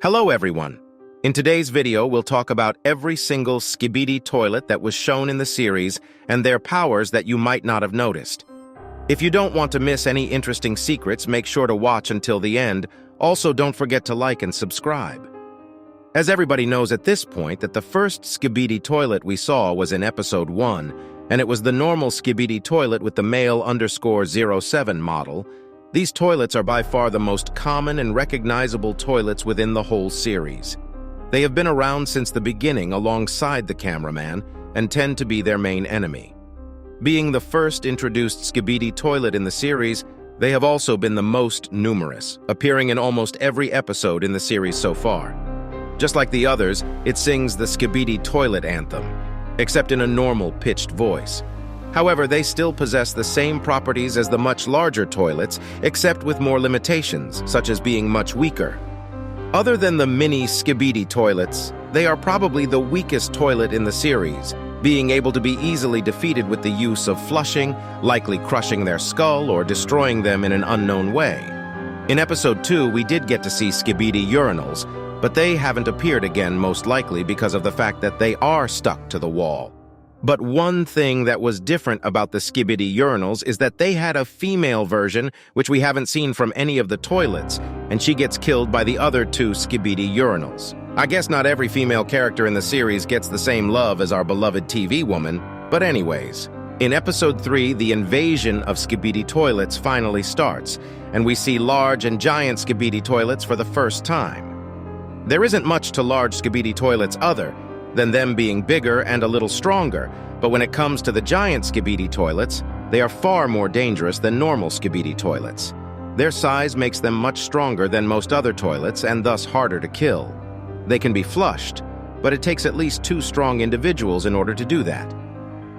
Hello everyone! In today's video, we'll talk about every single Skibidi toilet that was shown in the series and their powers that you might not have noticed. If you don't want to miss any interesting secrets, make sure to watch until the end. Also, don't forget to like and subscribe. As everybody knows at this point that the first Skibidi toilet we saw was in episode 1, and it was the normal Skibidi toilet with the male _07 model. These toilets are by far the most common and recognizable toilets within the whole series. They have been around since the beginning alongside the Cameraman and tend to be their main enemy. Being the first introduced Skibidi toilet in the series, they have also been the most numerous, appearing in almost every episode in the series so far. Just like the others, it sings the Skibidi toilet anthem, except in a normal pitched voice. However, they still possess the same properties as the much larger toilets, except with more limitations, such as being much weaker. Other than the mini Skibidi toilets, they are probably the weakest toilet in the series, being able to be easily defeated with the use of flushing, likely crushing their skull or destroying them in an unknown way. In episode 2, we did get to see Skibidi urinals, but they haven't appeared again, most likely because of the fact that they are stuck to the wall. But one thing that was different about the Skibidi urinals is that they had a female version, which we haven't seen from any of the toilets, and she gets killed by the other two Skibidi urinals. I guess not every female character in the series gets the same love as our beloved TV woman, but anyways. In episode 3, the invasion of Skibidi toilets finally starts, and we see large and giant Skibidi toilets for the first time. There isn't much to large Skibidi toilets other than them being bigger and a little stronger, but when it comes to the giant Skibidi toilets, they are far more dangerous than normal Skibidi toilets. Their size makes them much stronger than most other toilets and thus harder to kill. They can be flushed, but it takes at least 2 strong individuals in order to do that.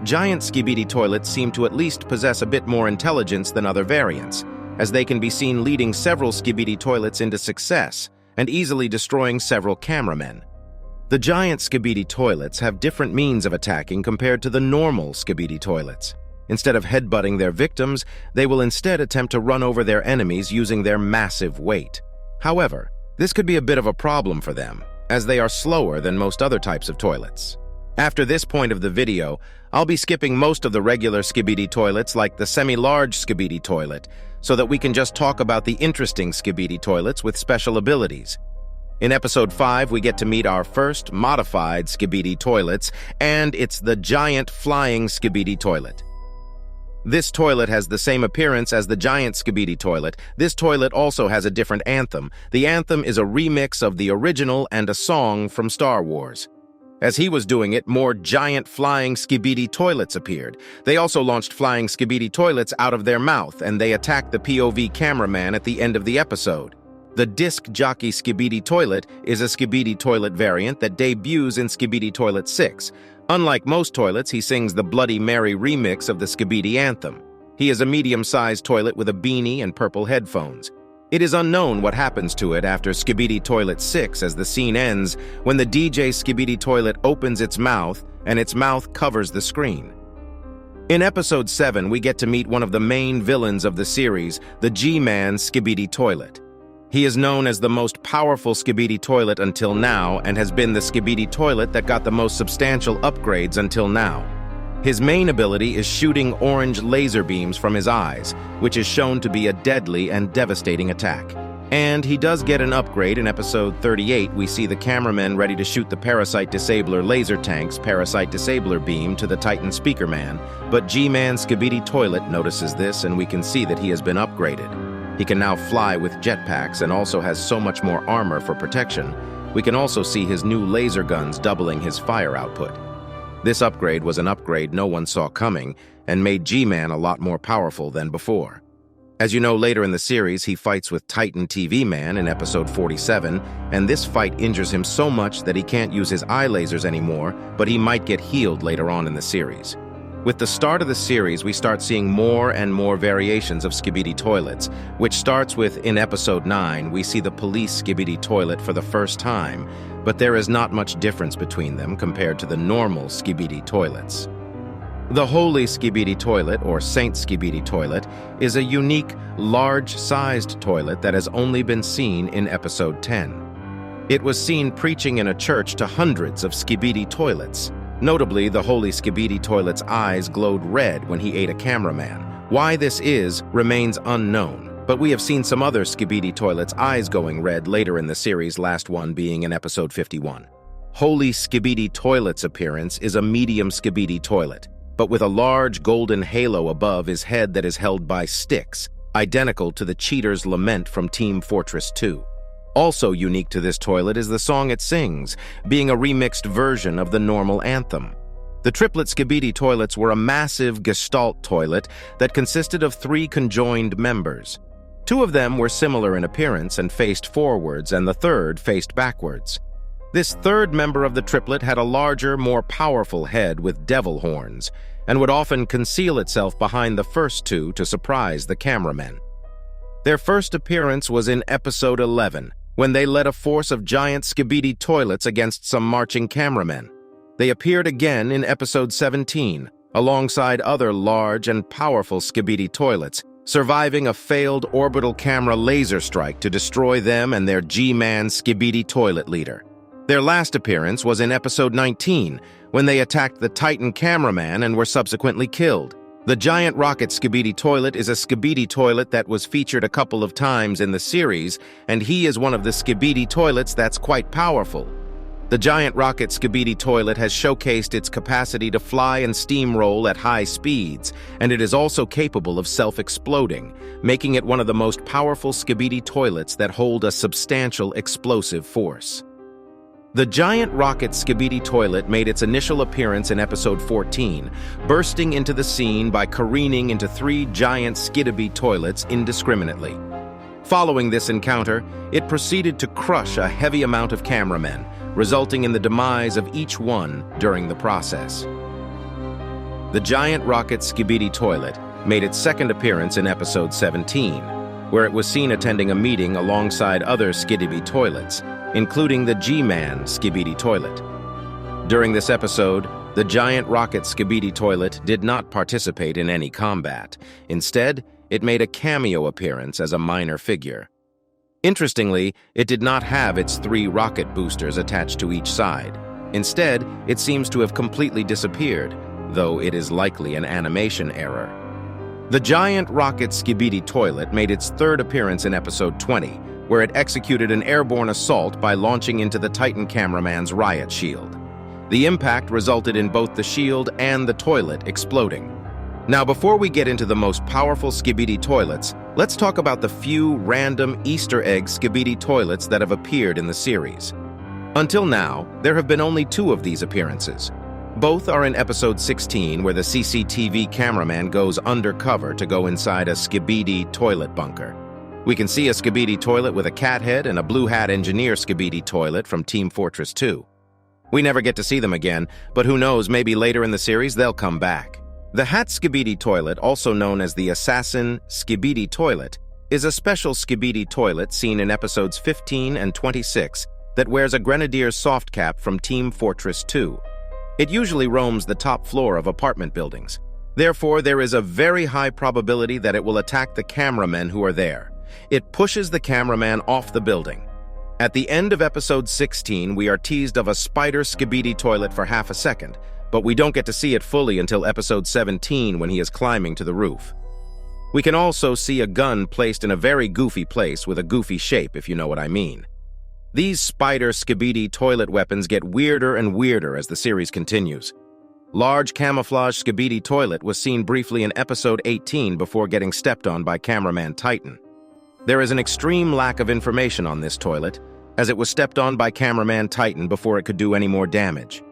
Giant Skibidi toilets seem to at least possess a bit more intelligence than other variants, as they can be seen leading several Skibidi toilets into success and easily destroying several cameramen. The giant Skibidi toilets have different means of attacking compared to the normal Skibidi toilets. Instead of headbutting their victims, they will instead attempt to run over their enemies using their massive weight. However, this could be a bit of a problem for them, as they are slower than most other types of toilets. After this point of the video, I'll be skipping most of the regular Skibidi toilets like the semi-large Skibidi toilet, so that we can just talk about the interesting Skibidi toilets with special abilities. In episode 5, we get to meet our first modified Skibidi toilets, and it's the giant flying Skibidi toilet. This toilet has the same appearance as the giant Skibidi toilet. This toilet also has a different anthem. The anthem is a remix of the original and a song from Star Wars. As he was doing it, more giant flying Skibidi toilets appeared. They also launched flying Skibidi toilets out of their mouth, and they attacked the POV cameraman at the end of the episode. The Disc Jockey Skibidi toilet is a Skibidi toilet variant that debuts in Skibidi Toilet 6. Unlike most toilets, he sings the Bloody Mary remix of the Skibidi anthem. He is a medium-sized toilet with a beanie and purple headphones. It is unknown what happens to it after Skibidi Toilet 6 as the scene ends when the DJ Skibidi toilet opens its mouth and its mouth covers the screen. In episode 7, we get to meet one of the main villains of the series, the G-Man Skibidi toilet. He is known as the most powerful Skibidi toilet until now and has been the Skibidi toilet that got the most substantial upgrades until now. His main ability is shooting orange laser beams from his eyes, which is shown to be a deadly and devastating attack. And he does get an upgrade in episode 38. We see the cameraman ready to shoot the Parasite Disabler laser tank's Parasite Disabler beam to the Titan Speakerman, but G-Man Skibidi toilet notices this and we can see that he has been upgraded. He can now fly with jetpacks and also has so much more armor for protection. We can also see his new laser guns doubling his fire output. This upgrade was an upgrade no one saw coming and made G-Man a lot more powerful than before. As you know, later in the series, he fights with Titan TV Man in episode 47, and this fight injures him so much that he can't use his eye lasers anymore, but he might get healed later on in the series. With the start of the series, we start seeing more and more variations of Skibidi toilets, which starts with, in episode 9, we see the police Skibidi toilet for the first time, but there is not much difference between them compared to the normal Skibidi toilets. The Holy Skibidi toilet, or Saint Skibidi toilet, is a unique, large-sized toilet that has only been seen in episode 10. It was seen preaching in a church to hundreds of Skibidi toilets. Notably, the holy Skibidi toilet's eyes glowed red when he ate a cameraman. Why this is remains unknown, but we have seen some other Skibidi toilets' eyes going red later in the series, last one being in episode 51. Holy Skibidi toilet's appearance is a medium Skibidi toilet, but with a large golden halo above his head that is held by sticks, identical to the cheater's lament from Team Fortress 2. Also unique to this toilet is the song it sings, being a remixed version of the normal anthem. The triplet Skibidi toilets were a massive gestalt toilet that consisted of 3 conjoined members. 2 of them were similar in appearance and faced forwards, and the third faced backwards. This third member of the triplet had a larger, more powerful head with devil horns, and would often conceal itself behind the first 2 to surprise the cameramen. Their first appearance was in episode 11, when they led a force of giant Skibidi toilets against some marching cameramen. They appeared again in episode 17, alongside other large and powerful Skibidi toilets, surviving a failed orbital camera laser strike to destroy them and their G-Man Skibidi toilet leader. Their last appearance was in episode 19, when they attacked the Titan cameraman and were subsequently killed. The giant rocket Skibidi toilet is a Skibidi toilet that was featured a couple of times in the series, and he is one of the Skibidi toilets that's quite powerful. The giant rocket Skibidi toilet has showcased its capacity to fly and steamroll at high speeds, and it is also capable of self-exploding, making it one of the most powerful Skibidi toilets that hold a substantial explosive force. The giant rocket Skibidi toilet made its initial appearance in episode 14, bursting into the scene by careening into 3 giant Skibidi toilets indiscriminately. Following this encounter, it proceeded to crush a heavy amount of cameramen, resulting in the demise of each one during the process. The giant rocket Skibidi toilet made its second appearance in episode 17, where it was seen attending a meeting alongside other Skibidi toilets, including the G-Man Skibidi toilet. During this episode, the giant rocket Skibidi toilet did not participate in any combat. Instead, it made a cameo appearance as a minor figure. Interestingly, it did not have its 3 rocket boosters attached to each side. Instead, it seems to have completely disappeared, though it is likely an animation error. The giant rocket Skibidi toilet made its third appearance in episode 20, where it executed an airborne assault by launching into the Titan cameraman's riot shield. The impact resulted in both the shield and the toilet exploding. Now, before we get into the most powerful Skibidi toilets, let's talk about the few random Easter egg Skibidi toilets that have appeared in the series. Until now, there have been only 2 of these appearances. Both are in episode 16, where the CCTV cameraman goes undercover to go inside a Skibidi toilet bunker. We can see a Skibidi toilet with a cat head and a blue hat engineer Skibidi toilet from Team Fortress 2. We never get to see them again, but who knows, maybe later in the series they'll come back. The hat Skibidi toilet, also known as the Assassin Skibidi toilet, is a special Skibidi toilet seen in episodes 15 and 26 that wears a Grenadier's soft cap from Team Fortress 2. It usually roams the top floor of apartment buildings. Therefore, there is a very high probability that it will attack the cameramen who are there. It pushes the cameraman off the building. At the end of episode 16, we are teased of a spider Skibidi toilet for half a second, but we don't get to see it fully until episode 17 when he is climbing to the roof. We can also see a gun placed in a very goofy place with a goofy shape, if you know what I mean. These spider Skibidi toilet weapons get weirder and weirder as the series continues. Large camouflage Skibidi toilet was seen briefly in episode 18 before getting stepped on by cameraman Titan. There is an extreme lack of information on this toilet, as it was stepped on by cameraman Titan before it could do any more damage.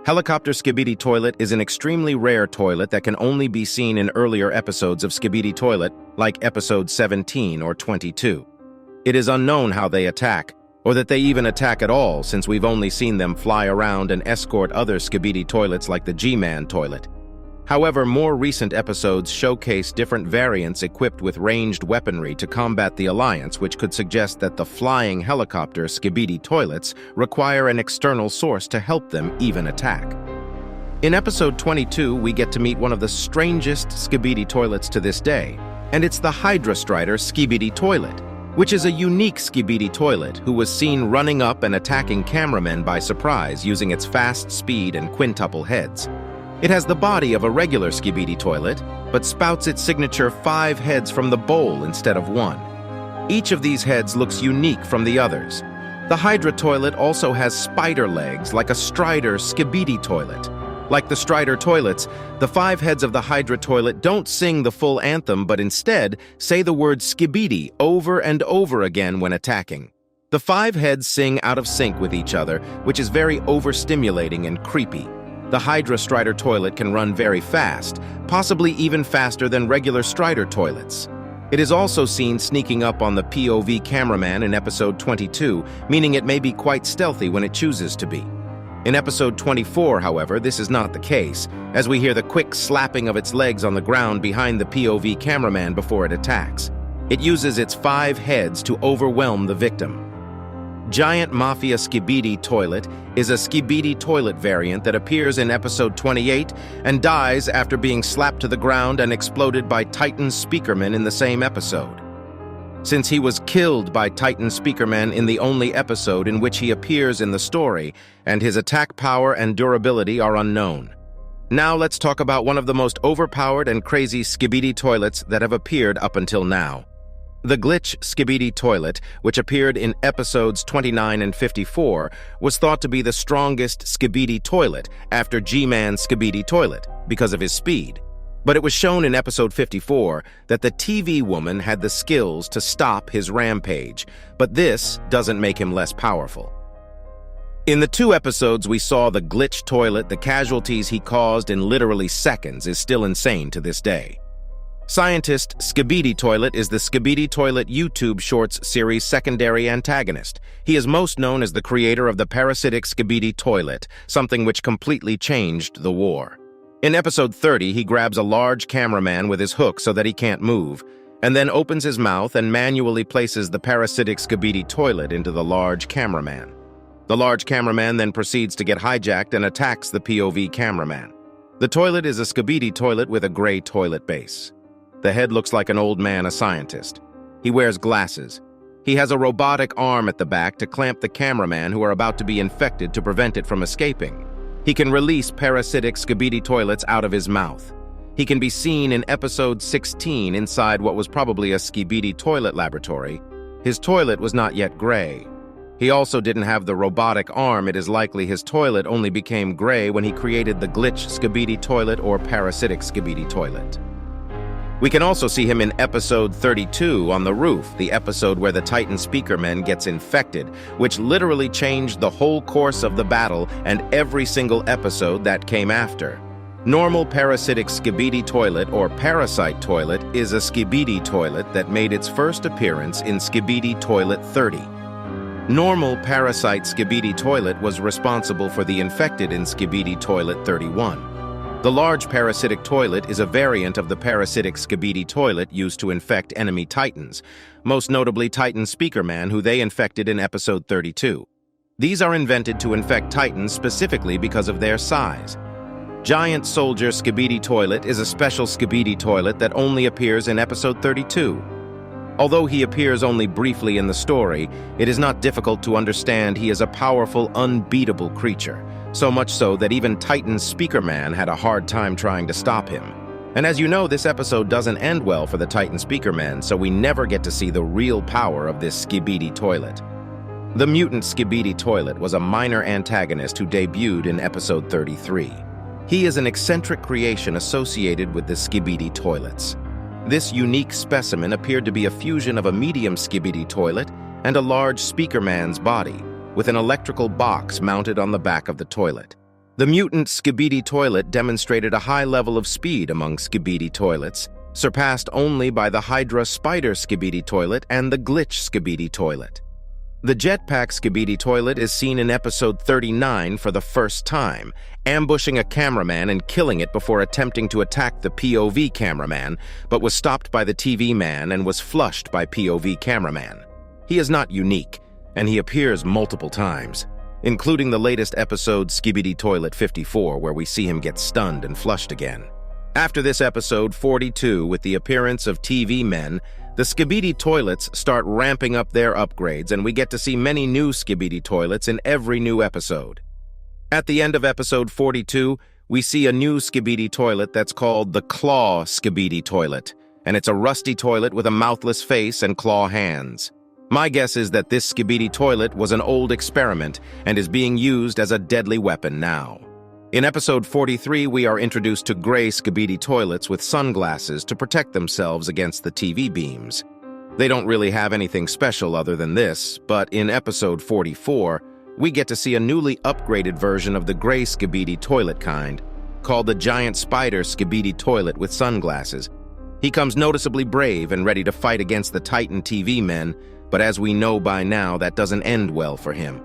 Helicopter Skibidi toilet is an extremely rare toilet that can only be seen in earlier episodes of Skibidi toilet, like episode 17 or 22. It is unknown how they attack, or that they even attack at all, since we've only seen them fly around and escort other Skibidi toilets like the G-Man toilet. However, more recent episodes showcase different variants equipped with ranged weaponry to combat the Alliance, which could suggest that the flying helicopter Skibidi toilets require an external source to help them even attack. In episode 22, we get to meet one of the strangest Skibidi toilets to this day, and it's the Hydra Strider Skibidi toilet. which is a unique Skibidi toilet who was seen running up and attacking cameramen by surprise using its fast speed and quintuple heads. It has the body of a regular Skibidi toilet, but spouts its signature 5 heads from the bowl instead of 1. Each of these heads looks unique from the others. The Hydra toilet also has spider legs like a Strider Skibidi toilet. Like the Strider toilets, the 5 heads of the Hydra toilet don't sing the full anthem but instead say the word Skibidi over and over again when attacking. The 5 heads sing out of sync with each other, which is very overstimulating and creepy. The Hydra Strider toilet can run very fast, possibly even faster than regular Strider toilets. It is also seen sneaking up on the POV cameraman in episode 22, meaning it may be quite stealthy when it chooses to be. In episode 24, however, this is not the case, as we hear the quick slapping of its legs on the ground behind the POV cameraman before it attacks. It uses its 5 heads to overwhelm the victim. Giant Mafia Skibidi Toilet is a Skibidi toilet variant that appears in episode 28 and dies after being slapped to the ground and exploded by Titan Speakerman in the same episode. Since he was killed by Titan Speakerman in the only episode in which he appears in the story, and his attack power and durability are unknown. Now let's talk about one of the most overpowered and crazy Skibidi toilets that have appeared up until now. The Glitch Skibidi toilet, which appeared in episodes 29 and 54, was thought to be the strongest Skibidi toilet after G-Man Skibidi toilet because of his speed. But it was shown in episode 54 that the TV woman had the skills to stop his rampage, but this doesn't make him less powerful. In the 2 episodes we saw the Glitch toilet, the casualties he caused in literally seconds is still insane to this day. Scientist Skibidi Toilet is the Skibidi Toilet YouTube Shorts series secondary antagonist. He is most known as the creator of the parasitic Skibidi Toilet, something which completely changed the war. In episode 30, he grabs a large cameraman with his hook so that he can't move, and then opens his mouth and manually places the parasitic Skibidi Toilet into the large cameraman. The large cameraman then proceeds to get hijacked and attacks the POV cameraman. The toilet is a Skibidi toilet with a gray toilet base. The head looks like an old man, a scientist. He wears glasses. He has a robotic arm at the back to clamp the cameraman who are about to be infected to prevent it from escaping. He can release parasitic Skibidi toilets out of his mouth. He can be seen in episode 16 inside what was probably a Skibidi toilet laboratory. His toilet was not yet gray. He also didn't have the robotic arm. It is likely his toilet only became gray when he created the Glitch Skibidi toilet or parasitic Skibidi toilet. We can also see him in episode 32 on the roof, the episode where the Titan Speakerman gets infected, which literally changed the whole course of the battle and every single episode that came after. Normal parasitic Skibidi toilet or parasite toilet is a Skibidi toilet that made its first appearance in Skibidi Toilet 30. Normal parasite Skibidi toilet was responsible for the infected in Skibidi Toilet 31. The large parasitic toilet is a variant of the parasitic Skibidi toilet used to infect enemy Titans, most notably Titan Speakerman, who they infected in episode 32. These are invented to infect Titans specifically because of their size. Giant Soldier Skibidi toilet is a special Skibidi toilet that only appears in episode 32. Although he appears only briefly in the story, it is not difficult to understand he is a powerful, unbeatable creature. So much so that even Titan Speakerman had a hard time trying to stop him. And as you know, this episode doesn't end well for the Titan Speakerman, so we never get to see the real power of this Skibidi toilet. The mutant Skibidi toilet was a minor antagonist who debuted in episode 33. He is an eccentric creation associated with the Skibidi toilets. This unique specimen appeared to be a fusion of a medium Skibidi toilet and a large Speakerman's body, with an electrical box mounted on the back of the toilet. The mutant Skibidi toilet demonstrated a high level of speed among Skibidi toilets, surpassed only by the Hydra Spider Skibidi toilet and the Glitch Skibidi toilet. The jetpack Skibidi toilet is seen in episode 39 for the first time, ambushing a cameraman and killing it before attempting to attack the POV cameraman, but was stopped by the TV man and was flushed by POV cameraman. He is not unique, and he appears multiple times, including the latest episode Skibidi Toilet 54, where we see him get stunned and flushed again. After this episode 42, with the appearance of TV men, The Skibidi toilets start ramping up their upgrades, and we get to see many new Skibidi toilets in every new episode. At the end of episode 42, we see a new Skibidi toilet that's called the Claw Skibidi toilet, and it's a rusty toilet with a mouthless face and claw hands. My guess is that this Skibidi toilet was an old experiment and is being used as a deadly weapon now. In episode 43, we are introduced to gray Skibidi toilets with sunglasses to protect themselves against the TV beams. They don't really have anything special other than this, but in episode 44, we get to see a newly upgraded version of the gray Skibidi toilet kind, called the giant spider Skibidi toilet with sunglasses. He comes noticeably brave and ready to fight against the Titan TV men, but as we know by now, that doesn't end well for him.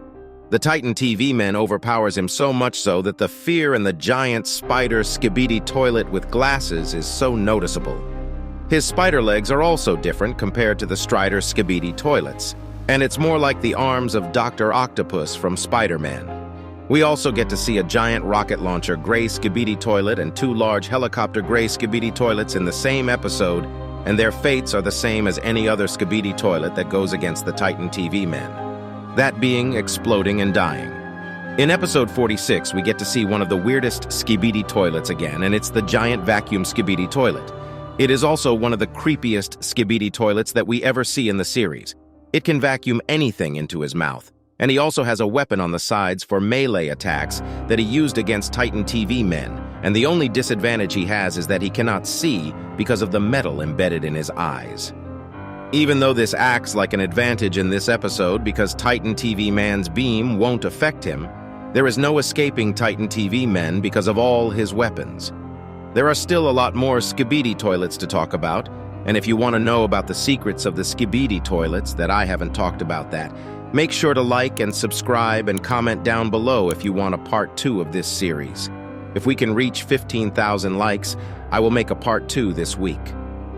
The Titan TV men overpowers him so much so that the fear in the giant spider Skibidi toilet with glasses is so noticeable. His spider legs are also different compared to the Strider Skibidi toilets, and it's more like the arms of Dr. Octopus from Spider-Man. We also get to see a giant rocket launcher gray Skibidi toilet and two large helicopter gray Skibidi toilets in the same episode, and their fates are the same as any other Skibidi toilet that goes against the Titan TV men. That being exploding and dying. In episode 46, we get to see one of the weirdest Skibidi toilets again, and it's the giant vacuum Skibidi toilet. It is also one of the creepiest Skibidi toilets that we ever see in the series. It can vacuum anything into his mouth, and he also has a weapon on the sides for melee attacks that he used against Titan TV men, and the only disadvantage he has is that he cannot see because of the metal embedded in his eyes. Even though this acts like an advantage in this episode because Titan TV Man's beam won't affect him, there is no escaping Titan TV Men because of all his weapons. There are still a lot more Skibidi toilets to talk about, and if you want to know about the secrets of the Skibidi toilets that I haven't talked about that, make sure to like and subscribe and comment down below if you want a part 2 of this series. If we can reach 15,000 likes, I will make a part 2 this week.